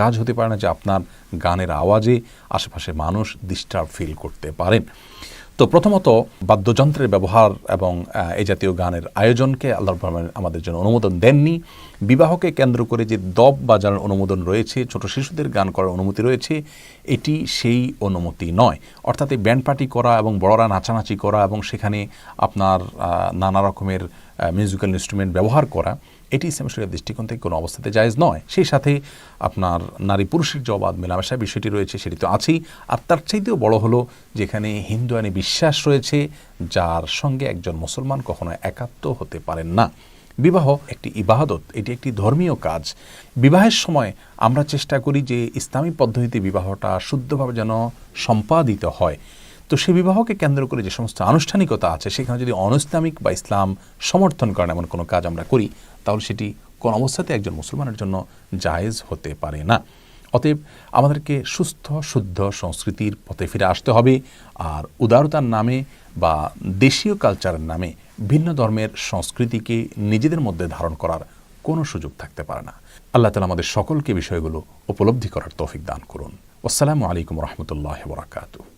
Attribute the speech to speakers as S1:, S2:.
S1: কাজ হতে পারে না যে আপনার গানের আওয়াজে আশেপাশে মানুষ ডিস্টার্ব ফিল করতে পারেন। তো প্রথমত বাদ্যযন্ত্রের ব্যবহার এবং এই জাতীয় গানের আয়োজনকে আল্লাহ আমাদের জন্য অনুমোদন দেননি। বিবাহকে কেন্দ্র করে যে দব বাজানোর অনুমোদন রয়েছে, ছোট শিশুদের গান করার অনুমতি রয়েছে, এটি সেই অনুমতি নয়। অর্থাৎ এই ব্যান্ড পার্টি করা এবং বড়রা নাচানাচি করা এবং সেখানে আপনার নানা রকমের মিউজিক্যাল ইনস্ট্রুমেন্ট ব্যবহার করা, এটি ইসলাম শরীয়তের দৃষ্টিকোণ থেকে কোনো অবস্থাতে জায়েজ নয়। সেই সাথে আপনার নারী পুরুষের যে অবাধ মেলামেশার বিষয়টি রয়েছে সেটি তো আছেই। আর তার চাইতেও বড় হলো যেখানে হিন্দুয়ানি বিশ্বাস রয়েছে যার সঙ্গে একজন মুসলমান কখনো একাত্ম হতে পারেন না। বিবাহ একটি ইবাদত, এটি একটি ধর্মীয় কাজ। বিবাহের সময় আমরা চেষ্টা করি যে ইসলামী পদ্ধতিতে বিবাহটা শুদ্ধভাবে যেন সম্পাদিত হয়। তো সেই বিবাহকে কেন্দ্র করে যে সমস্ত আনুষ্ঠানিকতা আছে সেখানে যদি অনইসলামিক বা ইসলাম সমর্থন করেন এমন কোনো কাজ আমরা করি, তাহলে সেটি কোন অবস্থাতে একজন মুসলমানের জন্য জায়েজ হতে পারে না। অতএব আমাদেরকে সুস্থ শুদ্ধ সংস্কৃতির পথে ফিরে আসতে হবে। আর উদারতার নামে বা দেশীয় কালচারের নামে ভিন্ন ধর্মের সংস্কৃতিকে নিজেদের মধ্যে ধারণ করার কোনো সুযোগ থাকতে পারে না। আল্লাহ তাআলা আমাদের সকলকে বিষয়গুলো উপলব্ধি করার তৌফিক দান করুন। আসসালামু আলাইকুম ওয়া রাহমাতুল্লাহি ওয়া বারাকাতুহু।